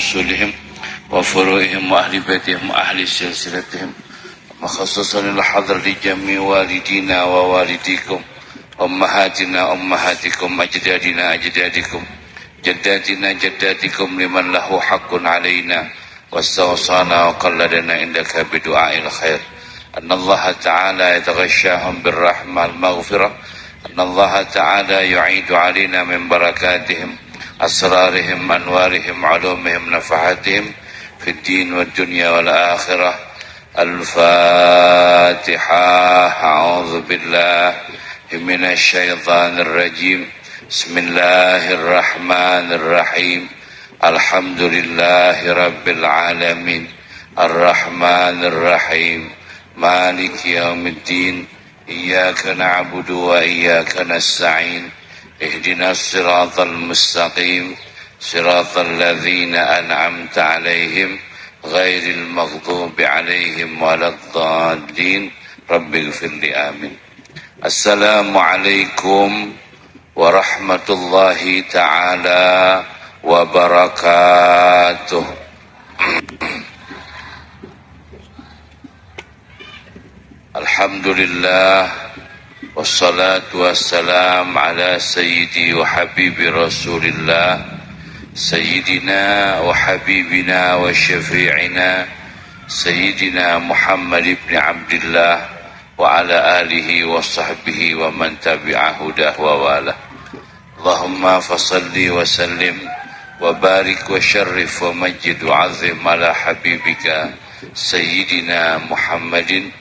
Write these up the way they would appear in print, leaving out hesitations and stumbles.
وأصولهم وفروعهم وأهل بيتهم وأهل سلسلتهم، وخصوصا الحضر لجميع والدينا ووالديكم، أمهاتنا أمهاتكم، أجدادنا أجدادكم، جداتنا جداتكم، لمن له حق علينا واستوصانا وقلدنا عندك بدعاء الخير، أن الله تعالى يتغشاهم بالرحمة المغفرة، أن الله تعالى يعيد علينا من بركاتهم أسرارهم أنوارهم علومهم نفحاتهم في الدين والدنيا والآخرة. الفاتحة. أعوذ بالله من الشيطان الرجيم. بسم الله الرحمن الرحيم. الحمد لله رب العالمين الرحمن الرحيم مالك يوم الدين إياك نعبد وإياك نستعين اهدنا الصراط المستقيم صراط الذين أنعمت عليهم غير المغضوب عليهم ولا الضالين رب اغفر لي آمين. السلام عليكم ورحمة الله تعالى وبركاته. Alhamdulillah wassalatu wassalam ala sayyidi wa habibi rasulillah sayyidina wa habibina wa syafi'ina sayyidina Muhammad ibn Abdullah wa ala alihi wa sahbihi wa man tabi'ahu dah wa wala. Allahumma fasalli wa sallim wa barik wa syarrif wa majid wa azim ala habibika sayyidina Muhammadin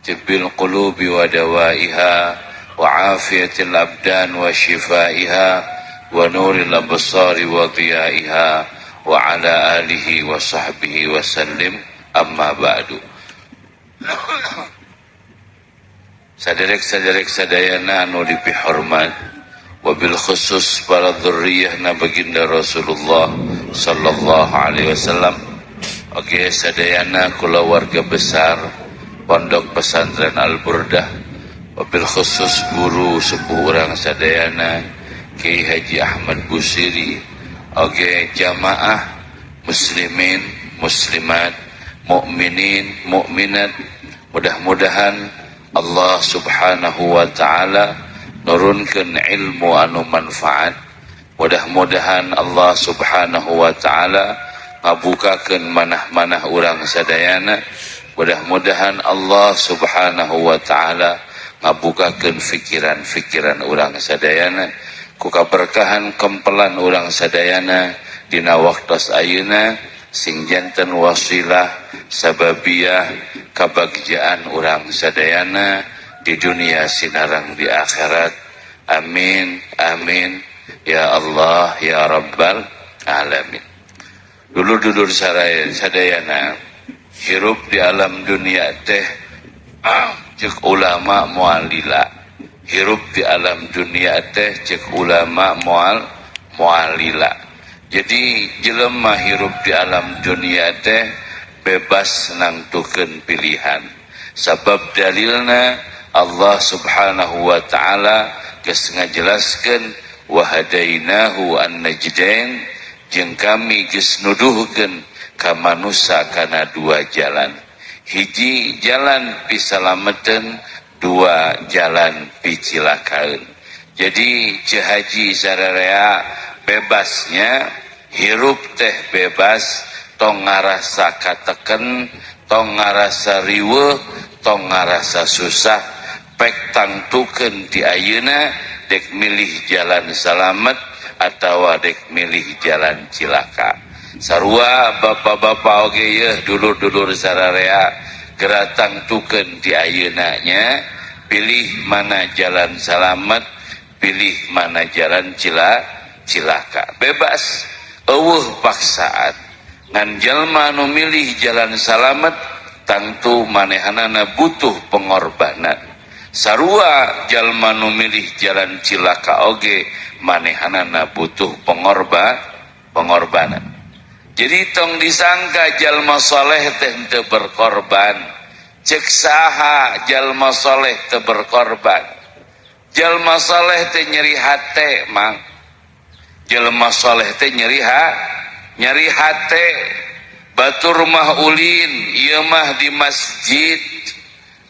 tibbil qulubi wa dawaiha wa afiyatil abdan wa shifaiha wa nuril absari wa dhiyaiha wa ala alihi wa sahbihi wa sallim. Amma ba'du. Saderek-saderek sadayana anu dipihormat, wabil khusus para dzurriyyahna baginda Rasulullah sallallahu alaihi wasallam. Oke sadayana kula warga besar Pondok Pesantren Al-Burdah, wabil khusus guru sepuh urang sadayana Kiai Haji Ahmad Busiri, oge jamaah muslimin muslimat mukminin mukminat, mudah-mudahan Allah subhanahu wa ta'ala nurunkeun ilmu anu manfaat, mudah-mudahan Allah subhanahu wa ta'ala ngabukakeun manah-manah urang sadayana, mudah-mudahan Allah subhanahu wa ta'ala ngabukakeun fikiran-fikiran urang sadayana, ku kaberkahan kempelan urang sadayana dina waktos ayeuna sing janten wasilah sababiyah kabagjaan urang sadayana di dunia sinarang di akhirat. Amin amin ya Allah ya rabbal alamin. Dulur-dulur sadayana hirup di alam dunia teh cek ulama moal lila, hirup di alam dunia teh cek ulama moal lila. Jadi jelema hirup di alam dunia teh bebas nangtukeun pilihan, sabab dalilna Allah subhanahu wa ta'ala geus ngajelaskeun wa hadainahu an-najdain, jeung kami geus nuduhkeun ka manusia kana dua jalan, hiji jalan pisalameteun, dua jalan picilakaeun. Jadi cehaji sararea bebasnya hirup teh bebas, tong ngarasa kateken, tong ngarasa riweuh, tong ngarasa susah, pek tangtukeun di ayeuna dek milih jalan salamet atawa dek milih jalan cilaka. Sarua bapak-bapak oge yeuh dulur-dulur sararea geratang tukeun di ayeuna nya, pilih mana jalan salamet, pilih mana jalan cilaka. Bebas eueuh paksaan. Ngan jalma anu milih jalan salamet tangtu manehanana butuh pengorbanan. Sarua jalma anu milih jalan cilaka oge manehanana butuh pengorbanan. Jadi tong disangka jalma soleh teh teu berkorban. Cek saha jalma soleh teu berkorban. Jalma soleh teh nyeri hate mang. Jalma soleh teh nyeri nyeri hate. Batur mah ulin, ieu mah di masjid.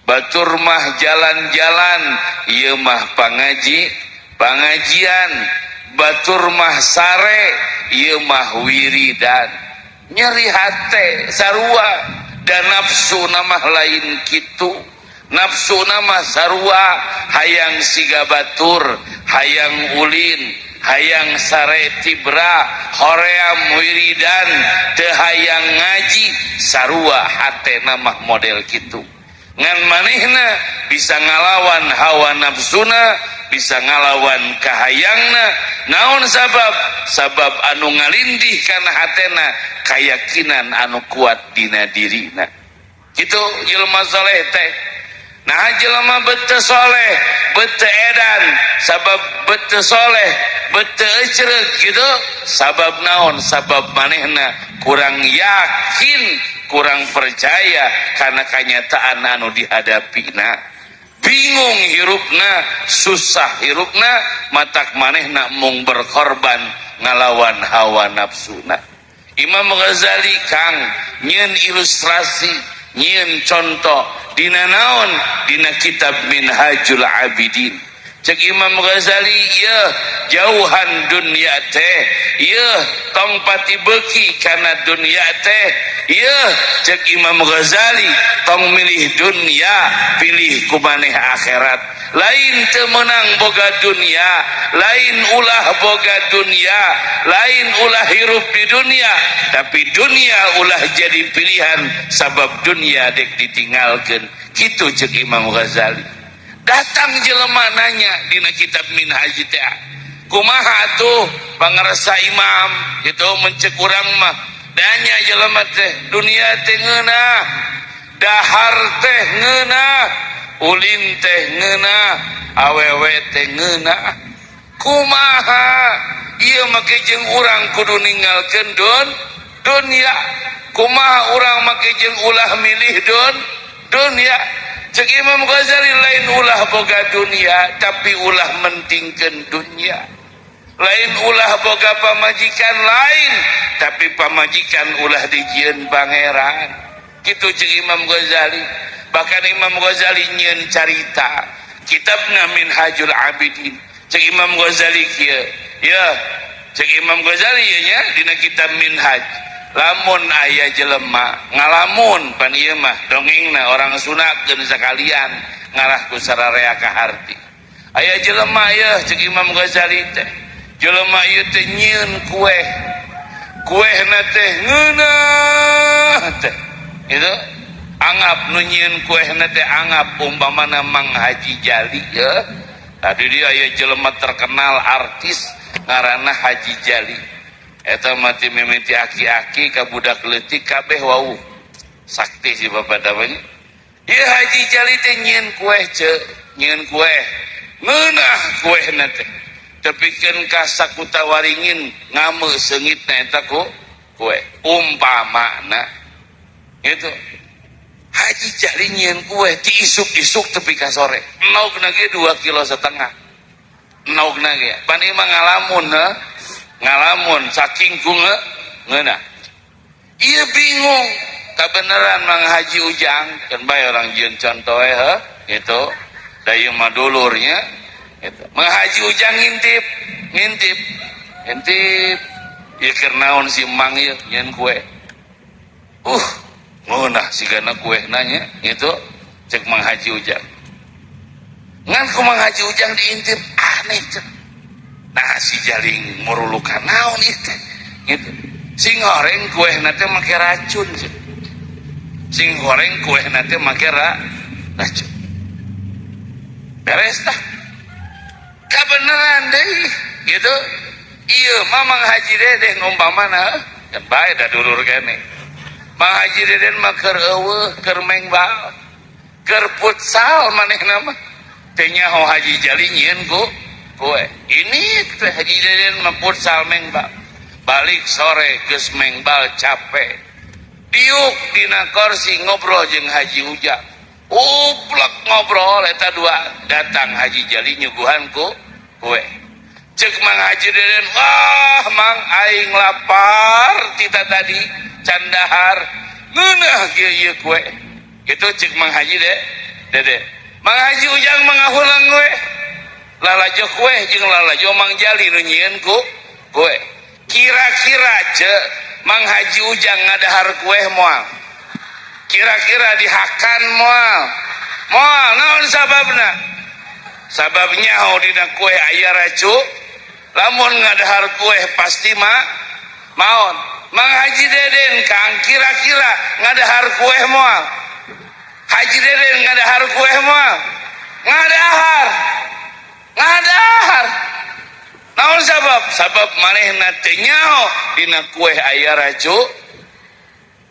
Batur mah jalan-jalan, ieu mah pangajian. Batur mah sare, ieu mah wiridan. Nyeri hate sarua dan nafsu nama lain kitu. Nafsu nama sarua hayang siga batur, hayang ulin, hayang sare tibra, hoream wiridan, teu hayang ngaji, sarua hate nama model kitu. Ngan manehna bisa ngalawan hawa nafsuna, bisa ngalawan kahayangna. Naon sabab anu ngalindih kana hatena kayakinan anu kuat dina dirina. Kitu jelema saleh teh. Nah jelema beuteung soleh, beuteung edan, sabab beuteung soleh, beuteung ecreuk gitu. Sabab naon? Sabab manehna kurang yakin, kurang percaya karena kenyataan anu dihadapina. Bingung hirupna, susah hirupna, matak manehna mung berkorban ngalawan hawa nafsuna. Imam Ghazali kang nyieun ilustrasi, nyieun contoh dina naon? Dina kitab Minhajul Abidin. Cek Imam Ghazali, ya jauhan dunia teh, ya tong pati beuki kana dunia teh, ya cek Imam Ghazali tong milih dunia, pilih kumaneh akhirat. Lain teu meunang boga dunia, lain ulah boga dunia, lain ulah hirup di dunia, tapi dunia ulah jadi pilihan sabab dunia dek ditinggalkeun. Kitu cek Imam Ghazali. Datang jelema nanya dina kitab Minhaj teh, kumaha atuh pangarasa imam gitu mencek urang mah. Danya jelema teh, dunia teh ngeunah, dahar teh ngeunah, ulin teh ngeunah, awewe teh ngeunah. Kumaha ieu make jeung urang kudu ninggalkeun dunia? Kumaha urang make jeung ulah milih dunia? Cek Imam Ghazali, lain ulah boga dunia, tapi ulah mentingkeun dunia. Lain ulah boga pamajikan lain, tapi pamajikan ulah dijieun pangeran. Kitu cek Imam Ghazali. Bahkan Imam Ghazali nyieun carita kitabna Minhajul Abidin. Cek Imam Ghazali kieu, ya cek Imam Ghazali ya nya dina kitab Minhaj. Lamun aya jelema ngalamun pan ieu mah dongengna orang sunatkeun sakalian ngarah ku sararea ka harti. Aya jelema ieu cek Imam Ghazali teh, jelema ieu teh nyieun kuehna teh ngeunah teh. Itu angap nu nyieun kuehna teh angap umpamana Mang Haji Jali ya. Tadi dia aya jelema terkenal artis ngaranna Haji Jali. Eta mati mimiti aki-aki ka budak leutik kabeh wau sakti si bapak damanya. Ieu Haji Jali teh nyieun kueh nyieun kueh ngeunah kuehna teh tepikeun ka sakuta waringin ngame seungitna eta kueh umpamana gitu. Haji Jali nyieun kueh ti isuk-isuk tepi ka sore naugna ge 2,5 kilo naugna ge pan ieu mah ngalamun saking ku ngeunah. Ieu bingung kabeneran Mang Haji Ujang kan bae orang jieun contoh gitu. Da ieu mah dulurnya gitu. Mang Haji Ujang ngintip ieu keur naon si Mang ieu nyeun kue. Ngeunah sigana kuehna nya gitu cek Mang Haji Ujang. Ngan ku Mang Haji Ujang diintip aneh cek. Nah si Jaling murulukan naon itu gitu. Sing goreng kuehna teh make racun sih. Sing goreng kuehna teh make racun. Beres tah. Kabeneran deui gitu. Ieu Mamang Haji Deden umpamana kan bae da dulur kene. Mang Haji Deden mah keur eueuh, keur mengbal, keur futsal manehna mah. Teh nyaho Haji Jali nyieun kue. Ini teh Haji Deden mah futsal mengbal. Balik sore geus mengbal capek. Diuk dina kursi ngobrol jeung Haji Ujang. Uplek ngobrol eta dua datang Haji Jali nyuguhan kue. Cek Mang Haji Deden, wah Mang aing lapar kita tadi candahar ngeunah kieu kue gitu cek Mang Haji Dede. Mang Haji Ujang mangahulang kue lalajo kue jeung lalajo Mang Jali nu nyieun ku kue. Kira-kira cek Mang Haji Ujang ngadahar kue moal, kira-kira dihakan moal naon sababna? Sababnya dina kue aya racu, lamun ngadahar kue pasti maon. Mang Haji Deden Kang kira-kira ngadahar kue moal, Haji Deden ngadahar kue moal, ngadahar naon sabab manehna teu nyaho dina kue aya racu.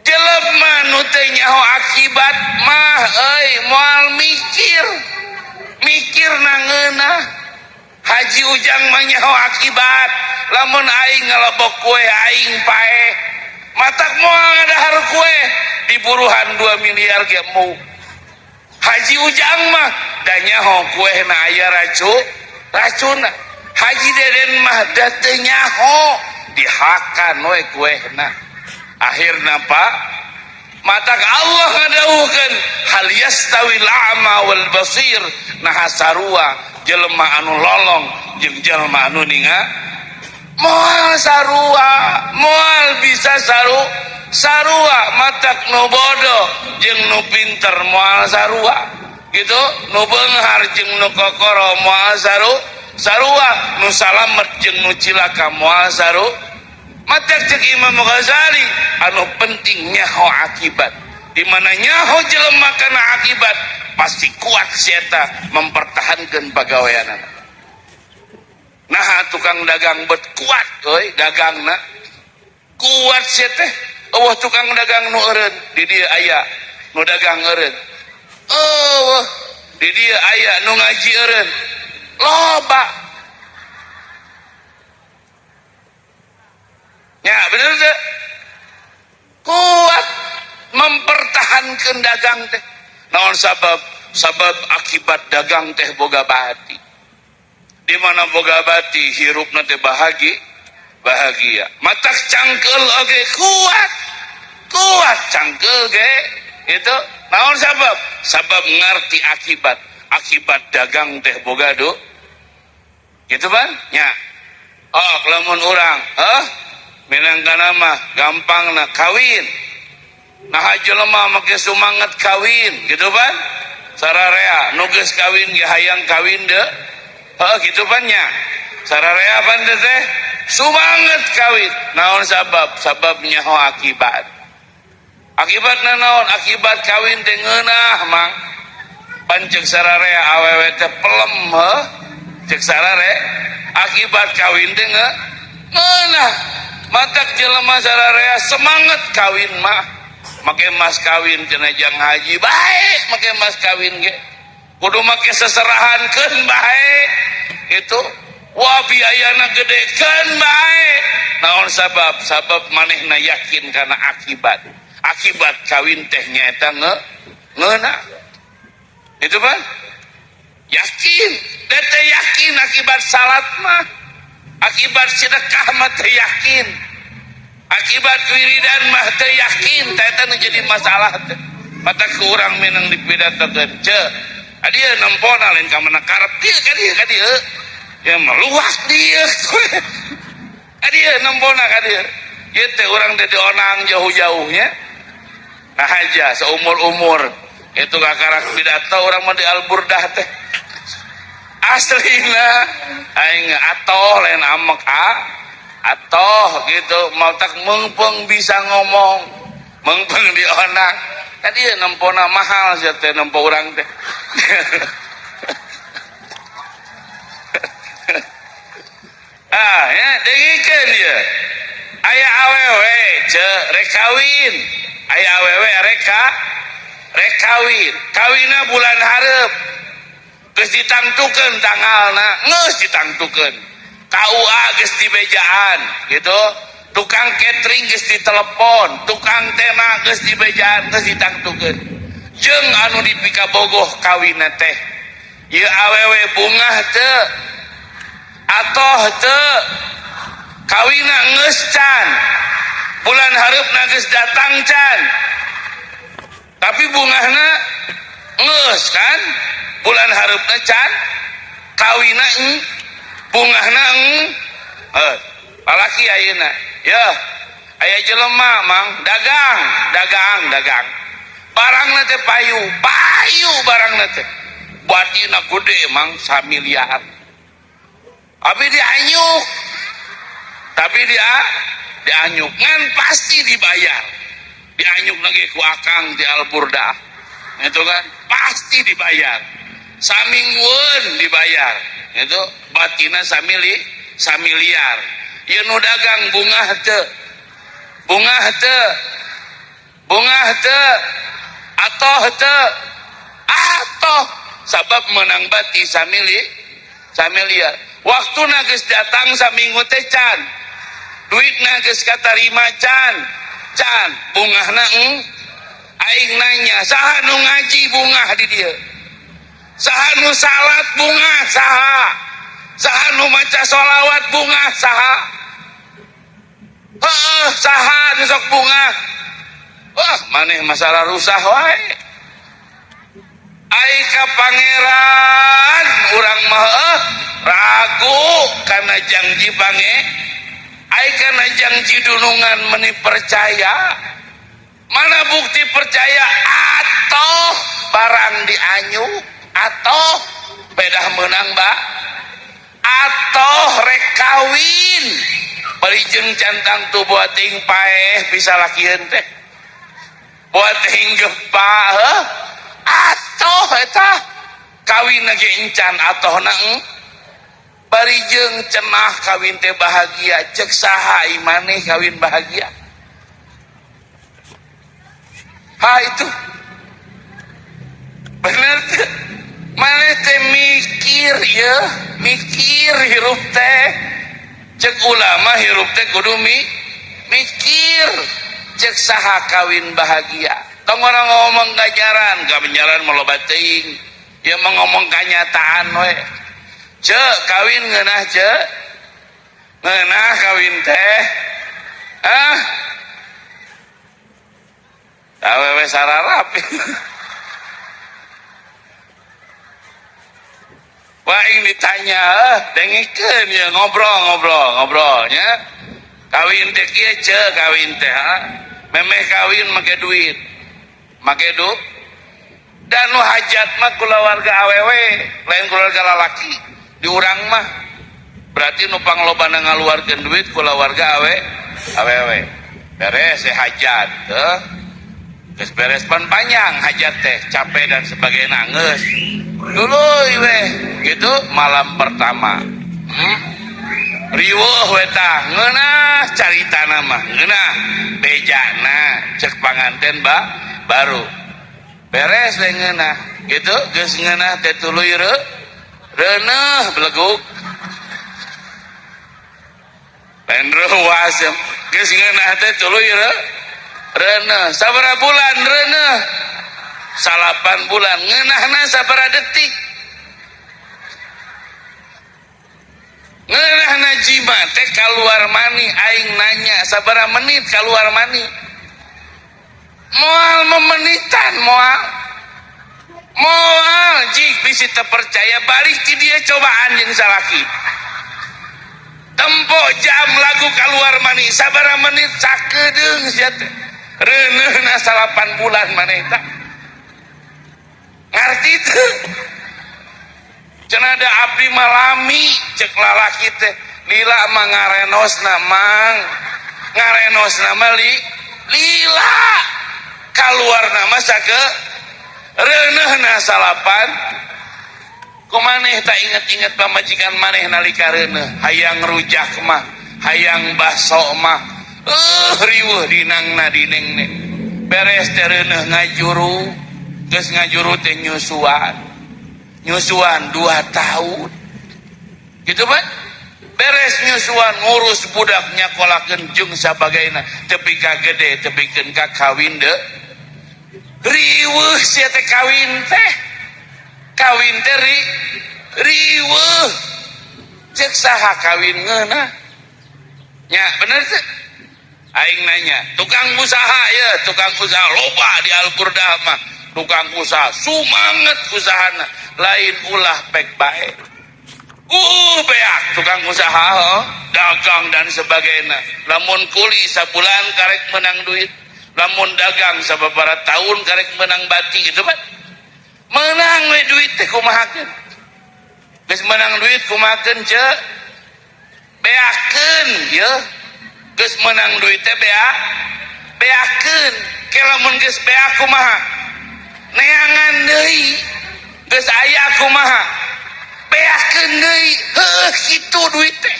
Jelema nu teu nyaho akibat mah moal mikir nangeunah. Haji Ujang mah nyaho akibat lamun aing ngalebok kue aing paeh matak moal ngadahar kue diburuhan 2 miliar ge mu. Haji Ujang mah da nyaho kue na aya racuna. Haji Deden mah da teu nyaho dihakan we kuehna. Akhirna Pak matak Allah ngadawuhkeun hal yastawil a'ma wal basir nah sarua jelema anu lolong jeung jelema anu ninga moal sarua moal bisa sarua matak nu bodoh jeung nu pinter moal sarua gitu nu beunghar jeung nu kokoro moal sarua nu salamet jeung nu cilaka moal matak cek Imam Ghazali anu penting nyaho akibat. Di mana nyaho jelema kana akibat pasti kuat sieta mempertahankan pagaweanana. Nah tukang dagang bet kuat euy dagangna. Kuat sia teh eueuh tukang dagang nu eureun di dieu aya nu dagang eureun. Eueuh di dieu aya nu ngaji eureun. Loba. Ya bener teh kuat mempertahankan dagang teh naon sabab akibat dagang teh boga bati di mana boga bati hirupna teh bahagia matak cangkeul oge kuat cangkeul ge itu naon sabab ngarti akibat dagang teh boga do gitu ban nya lamun urang minangkana mah gampang na kawin nah jelema make sumanget kawin gitu ban sararea nu geus kawin ge hayang kawin deu gitu ban nya sararea pan teh sumanget kawin naon sabab nyaho akibatna naon akibat kawin teh ngeunah mang pancek sararea awewe teh pelem cek sarare akibat kawin teh ngeunah matak jelema sararea semangat kawin mah make mas kawin cenah jang haji bae make mas kawin ge kudu make seserahankeun bae itu wa biayana gedekeun bae naon sabab manehna yakin kana akibat kawin teh nyaeta ngeunah itu Pak yakin teh yakin akibat salat mah akibat sedekah mah teu yakin akibat wiridan mah teu yakin eta nu jadi masalah teh mata ke urang menang dipidatokeun ceu adieu nempona lain ka mana karep dieu ka dieu ya meluas dieu adieu nempona ka dieu ieu teh urang teh dionang jauh-jauhnya nah aja seumur-umur itu kakarak pidato urang mah di Al-Burdah teh aslina aing atoh lain amek atoh gitu mau tak mengpeng bisa ngomong mengpeng dionang tadi ya nempona mahal sia teh nempo urang teh ya dengikeun ya aya awewe ceu rek kawin aya awewe rek kawin kawina bulan hareup geus ditangtukeun tanggalna geus ditangtukeun KUA geus dibejaan gitu tukang catering geus ditelepon tukang tema geus dibejaan geus ditangtukeun jeung anu dipikabogoh kawinna teh ieu awewe bungah teu atoh teu kawina geus can bulan hareupna geus datang can tapi bungahna geus kan bulan hareupna can kawina bungahna lalaki ayeuna ya aya jelema mang dagang barangna teh payu barangna teh batina gede mang 1 miliar abi dianyuk tapi dia dianyuk ngan pasti dibayar dianyuk lagi ku akang di Alburda itu kan pasti dibayar samingweun dibayar itu batina 1 miliar ieu nu dagang bungah teu atoh sabab menang bati 1 miliar waktuna geus datang saminggu teh can duitna geus katarima can bungahna aing nanya saha nu ngaji bungah di dieu saha nu salat bungah saha nu maca sholawat bungah saha nu sok bungah wah maneh masalah rusah wae ai ka pangeran urang mah ragu kana janji ai kana janji dunungan meni percaya mana bukti percaya atoh barang dianyuk atoh bedah menang atoh rek kawin parijeng cantang tu buat ting paeh bisa lakieun teh buat ting gepa atoh eta kawin ge encan atohna parijeng cenah kawin teh bahagia cek saha imaneh kawin bahagia itu bener teh maneh teh mikir hirup teh cek ulama hirup teh kudu mikir cek saha kawin bahagia tong orang ngomong ganjaran maloba teuing ya ngomong kanyataan we cek kawin ngeunah kawin teh awewe sararap waing ditanya dengikeun ya ngobrolnya kawin teh kieu ceu kawin teh memeh kawin make duit dan nu hajat mah kulawarga awewe lain keluarga lalaki di urang mah berarti nu panglobana ngaluarkeun duit kulawarga awewe beres hajat geus beres pan panjang hajat teh capek dan sebagainya geus duluy we gitu malam pertama riweuh we tah ngeunah caritana mah ngeunah bejana cek panganten baru beres we ngeunah gitu geus ngeunah teh tuluy reuneuh beleguk lain reuwas geus ngeunah teh tuluy reuneuh sabaraha bulan reuneuh 8 bulan ngeunahna sabaraha detik ngeunahna jima teh kaluar mani aing nanya sabaraha menit kaluar mani moal memenitan moal jik bisi terpercaya balik ke dia cobaan jeung salaki tempo jam lagu kaluar mani sabaraha menit sakedeung sia teh reuneuhna 8 bulan maneh tah ngarti teu cenah ada abdi malami cek lalaki teh lila mah ngarenosna mah lila kaluarna mah reuneuhna 8 kumaneh tak inget-inget pamajikan maneh nalika reuneuh hayang rujak mah hayang baso mah riweuh dinangna dinengne beres teh reuneuh ngajuru geus ngajuru teh nyusuan 2 tahun gitu kan beres nyusuan ngurus budak nyakolakeun jeung sabagaina tepi ka gede tepikeun ka kawin deu riweuh sia teh kawin teh riweuh cek saha kawin ngeunah nya bener teh aing nanya tukang usaha ya tukang usaha loba di Al-Qur'an mah tukang usaha sumanget usahana lain ulah pek bae beak tukang usaha dagang dan sebagainya lamun kuli sabulan karek menang duit lamun dagang sababaraha tahun karek menang bati gitu kan menang we duit teh kumahakeun geus menang duit kumahakeun ceu beakeun ya geus menang duit teh beakeun ke lamun geus beak kumaha neangan deui geus aya kumaha beakeun deui heuh kitu duit teh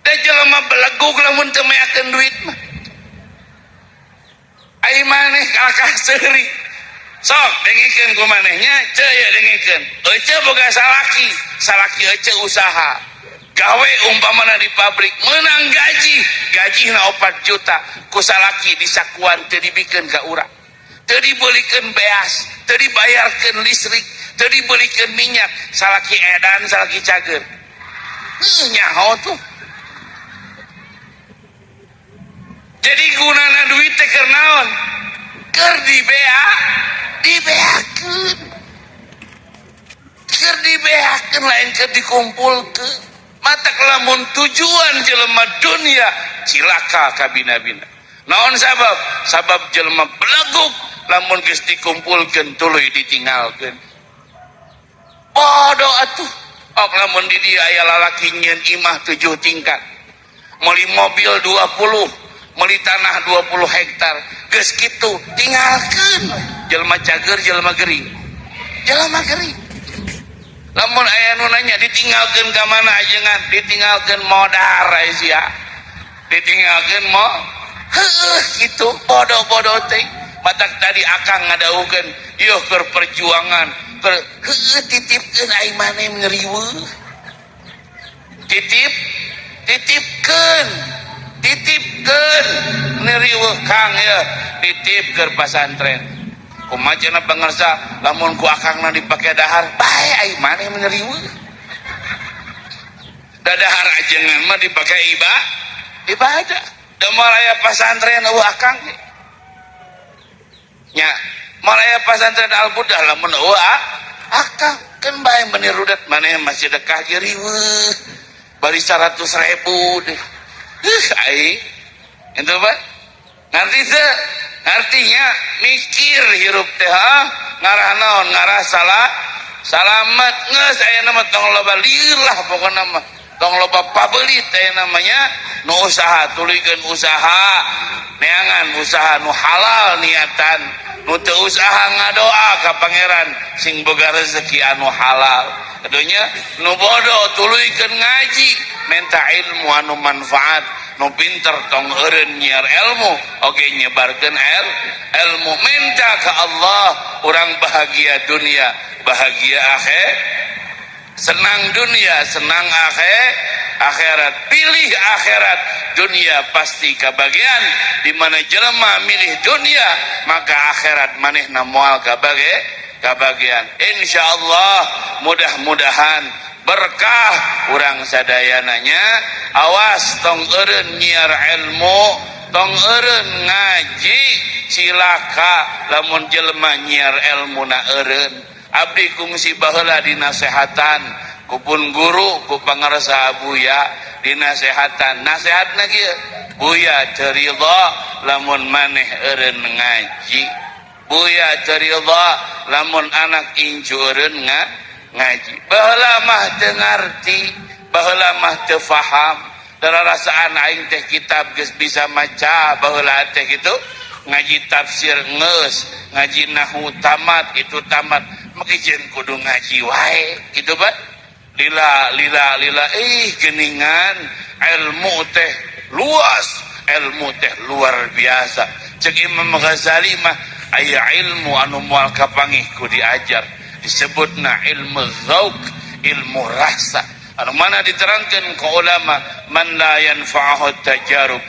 da jelema belegug lamun teu meakeun duit mah ai maneh kakak seuri sok dengikeun ku manehnya ceu ya dengikeun euceuk boga salaki euceuk usaha gawe umpamana di pabrik menang gajina 4 juta ku salaki disakuan teu dibikeun ka urang teu dibelikeun beas teu dibayarkeun listrik teu dibelikeun minyak salaki edan salaki cager nyaho tuh jadi gunana duit teh keur naon keur dibeakeun keur dibeakeun lain keur dikumpulkeun mata lamun tujuan jelema dunia cilaka ka bina-bina naon sabab jelema belegug lamun geus dikumpulkeun tuluy ditinggalkeun bodoh atuh ok lamun di dieu aya lalaki nyieun imah 7 tingkat meuli mobil 20 meuli tanah 20 hektar geus kitu tinggalkeun jelema cager jelema gering lamun aya nu nanya ditinggalkeun ka mana ajengan ditinggalkeun modar sia ditinggalkeun heuh kitu bodoh teh matak tadi akang ngadaukeun ieu keur perjuangan keur heuh titipkeun ai maneh ngeriweuh titipkeun ngeriweuh kang ya titip keur pasantren kumacana bangersa lamun ku akangna dipake dahar bae ai maneh ngeriweuh dadahar ajengan mah dipake ibadah da malaya pasantren akang nya malaya pasantren Al-Buddha lamun akang kan bae menirudat maneh masih dekah ge riweuh bari 100.000 deh ai ente Pak ngerti teh artinya mikir hirup teh ngarah naon ngarah salamat geus aya nama tong loba lillah pokona mah tong loba pabeulit aya namanya nu usaha tulikeun usaha neangan usaha nu halal niatan nu teu usaha ngadoa ka pangeran sing boga rezeki anu halal kadonya nu bodoh tuluykeun ngaji menta ilmu anu manfaat nu pinter tong eureun nyiar ilmu oge nyebarkeun ilmu minta ka Allah urang bahagia dunia bahagia senang dunia senang akhirat pilih akhirat dunia pasti kebagian di mana jelema milih dunia maka akhirat manehna moal kabagian insyaallah mudah-mudahan berkah urang sadayananya awas tong eureun nyiar ilmu tong eureun ngaji cilaka lamun jelema nyiar ilmuna eureun abdi kungsi baheula dinasehatan kupun guru ku pangarsa buya dinasehatan nasehatna kieu buya teu ridha lamun maneh eureun ngaji buya teu ridha lamun anak incu eureun ngaji baheula mah teu ngarti baheula mah teu faham dararasaan aing teh kitab geus bisa maca baheula teh kitu ngaji tafsir geus ngaji nahwu tamat itu tamat makijeun kudu ngaji wae kitu Pak lila geningan ilmu teh luas ilmu teh luar biasa cek Imam Ghazali mah aya ilmu anu moal kapangih ku diajar disebutna ilmu zauq ilmu rasa anu mana diterangkeun ku ulama man la yanfa'uhu tajarub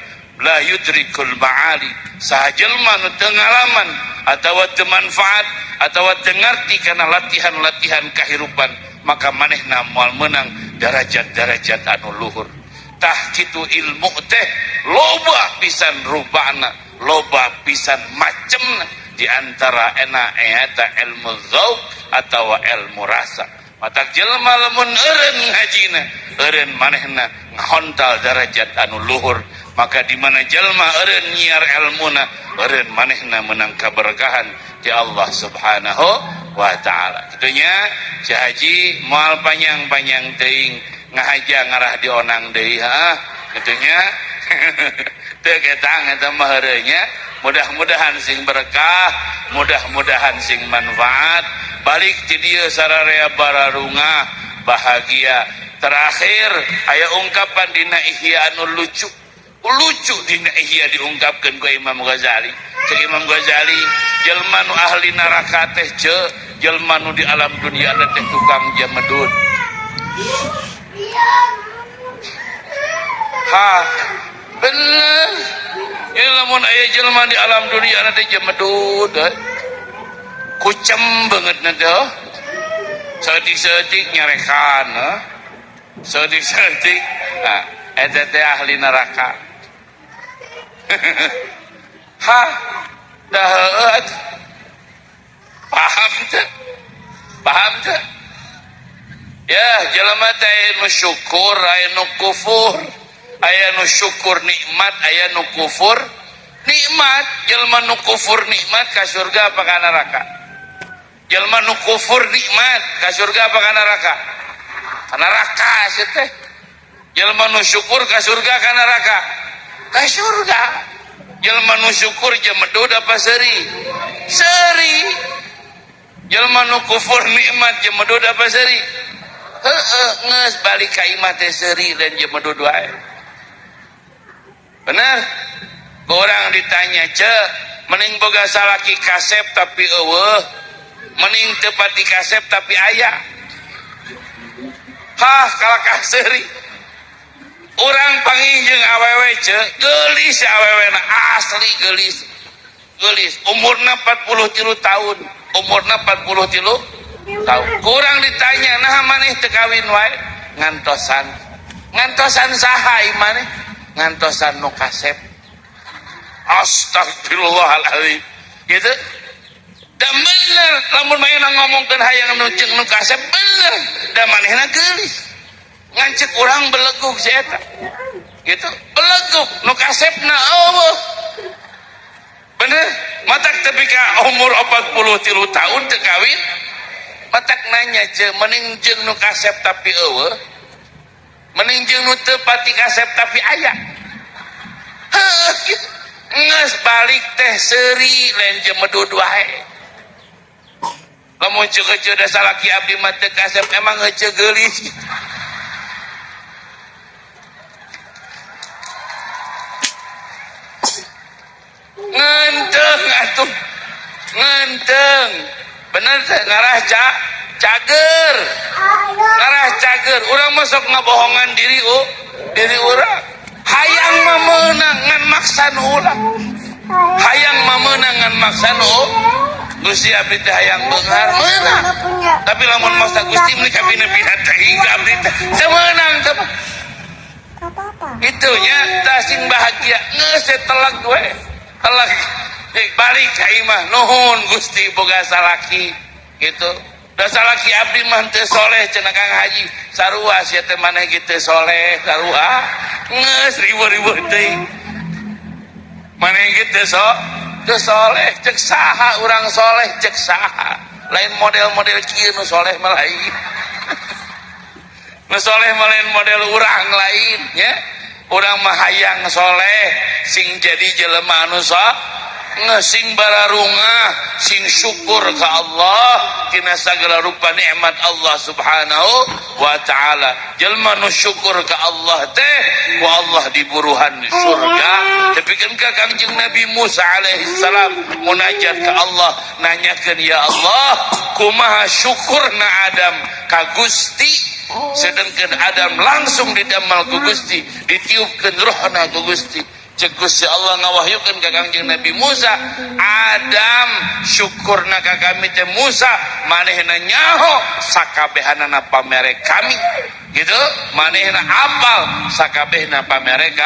la yudrikul ma'ali sajelma nu teu ngalaman atawa teu manfaat atawa teu ngarti kana latihan-latihan kahirupan maka manehna moal meunang derajat-derajat anu luhur. Tah kitu ilmu teh loba pisan rubana, loba pisan macemna, di antara eta ilmu dzauq atawa ilmu rasa. Matak jelema lamun eureun ngajina, eureun manehna ngahontal derajat anu luhur, maka di mana jelema eureun nyiar ilmuna, eureun manehna menang kaberkahan ti Allah Subhanahu wa taala. Kitunya si haji moal panjang-panjang teuing ngahaja ngarah dionang deui kitunya teu ketang eta mah heureunya. Mudah-mudahan sing berkah, mudah-mudahan sing manfaat, balik ti dieu sararea bararunga bahagia. Terakhir aya ungkapan dina Ihya anu lucu dina Ihya diungkapkeun ku Imam Ghazali. Cek Imam Ghazali, jelma nu ahli neraka teh jelma nu di alam dunia teh tukang jamedud. Bener. Ya lamun aya jelema di alam dunia teh jamedud, kucem banget nanti. Sedik-sedik nyarekan, sedik-sedik. Nah, eta teh ahli neraka. Dah heueut. Paham teu? Ya, jelema teh aya nu syukur, aya nu kufur. Aya nu syukur nikmat, aya nu kufur nikmat. Jelema nu kufur nikmat ka surga apa ka neraka? Jelema nu kufur nikmat ka surga apa ka neraka? Ka neraka sia teh. Jelema nu syukur ka surga ka neraka? Ka surga. Jelema nu syukur jamedud apa seuri? Seuri. Jelema nu kufur nikmat jamedud apa seuri? Heueuh, geus balik ka imah teh seuri lain jamedud wae. Bener? Orang ditanya, "Cek, mending boga salaki kasep tapi eueuh, mending teu pati kasep tapi aya?" Kalakah seuri. Urang panginjeung awewe cek, geulis awewena, asli geulis. Umurna 43 tahun. Umurna 43 tahun. Kurang ditanya, "Nah maneh teu kawin wae?" Ngantosan saha ieu maneh? Ngantosan nu kasep. Astagfirullahaladzim. Gitu. Dan bener lamun mayana ngomongkeun hayang nu jeung nu kasep bener, da manehna geulis. Ngancek urang belegug si eta. Gitu. Belegug nu kasepna eueuh. Bener? Matak tepi ka umur 43 tahun teu kawin. Matak nanya ce mending jeung nu kasep tapi eueuh. Mending jeung nu teu pati kasep tapi aya. Gitu. Nges balik teh seuri lain jamedud wae. Lamun ceuk da salaki abdi mah teu kasep emang heuceu geulis. Ngenteng atuh. Ngenteng. Bener teh ngarah cager. Ngarah cager. Urang mah sok ngabohongan diri urang. Hayang mah meunang ngan maksa nu ulah. Hayang mah meunang ngan maksa nu Gusti abdi teh hayang beunghar meunang. Tapi lamun maksa Gusti meni kabina-bina teh hingga abdi teh teu meunang teh. Itu nya tah sing bahagia geus telag we. Telag balik ka imah nuhun Gusti boga salaki gitu. Da salaki abdi mah teu soleh cenah Kang Haji. Sarua sia teh maneh kitu soleh sarua. Nges ribu-ribu teuing. Maneh kitu teu soleh cek saha urang soleh cek saha. Lain model-model kieu nu soleh mah lain. Nu soleh mah lain model urang lain nya. Urang mah hayang soleh sing jadi jelema anu sing bararunga sing syukur ka Allah tina sagala rupa nikmat Allah Subhanahu wa taala. Jelma nu syukur ka Allah teh ku Allah diburuhan surga. Tepikeun ka Kangjeng Nabi Musa alaihi salam munajat ka Allah nanyakeun, "Ya Allah, kumaha syukurna Adam ka Gusti?" Sedangkan Adam langsung didamel ku Gusti, ditiupkeun rohna ku Gusti. Cek Gusti Allah ngawahyukeun ka Kangjeng Nabi Musa, Adam syukurna ka kami teh Musa, manehna nyaho sakabehanana pamere kami. Gitu, manehna apal sakabehna pamere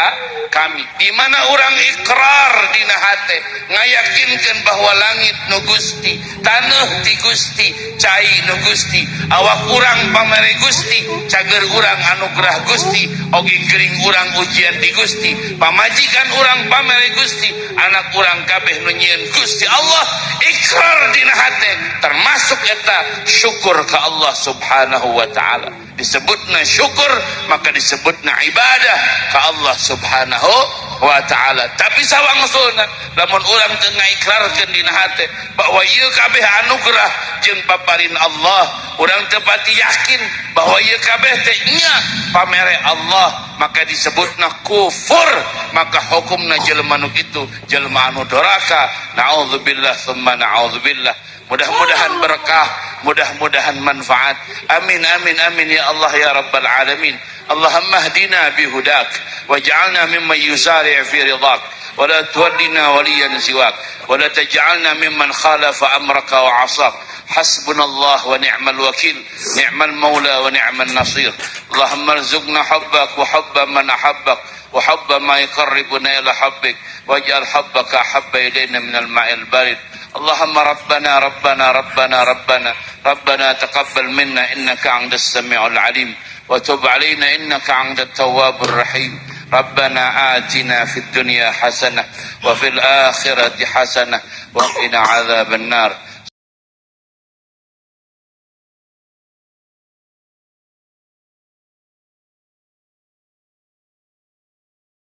kami. Di mana orang ikrar dina hate ngayakinkeun bahwa langit nu Gusti, taneuh ti Gusti, cai nu Gusti, awak urang pamere Gusti, cager urang anugerah Gusti, oge geuring urang ujian di Gusti, pamajikan urang pamere Gusti, anak urang kabeh nu nyieun Gusti Allah, ikrar dina hate termasuk eta syukur ka Allah Subhanahu wa taala. Disebutna syukur maka disebutna ibadah ka Allah Subhanahu wa taala. Tapi sawangsulna lamun urang teu ngaikrarkeun dina hate bahwa ieu kabeh anugerah jeung paparin Allah, urang teu pati yakin bahwa ieu kabeh teh nya pamere Allah, maka disebutna kufur, maka hukumna jelema nu kitu jelema anu doraka. Nauzubillah tsumma nauzubillah. Mudah-mudahan berkah, mudah-mudahan manfaat. Amin amin amin ya Allah ya rabbal alamin. Allahumma hdina bihudak waj'alna mimman yusari' fi ridak wa la tuwallina waliyan siwak wa la taj'alna mimman khalafa amraka wa 'asak. Hasbunallah wa ni'mal wakil, ni'mal maula wa ni'mal nasir. Allahumma arzuqna hubbak wa hubba man ahabbak wa hubba ma yuqarribuna ila hubbik waj'al hubbaka ahabba ilayna minal ma'il barid. اللهم ربنا ربنا ربنا ربنا ربنا تقبل منا إنك أنت السميع العليم وتب علينا إنك أنت التواب الرحيم. ربنا آتنا في الدنيا حسنة وفي الآخرة حسنة وقنا عذاب النار.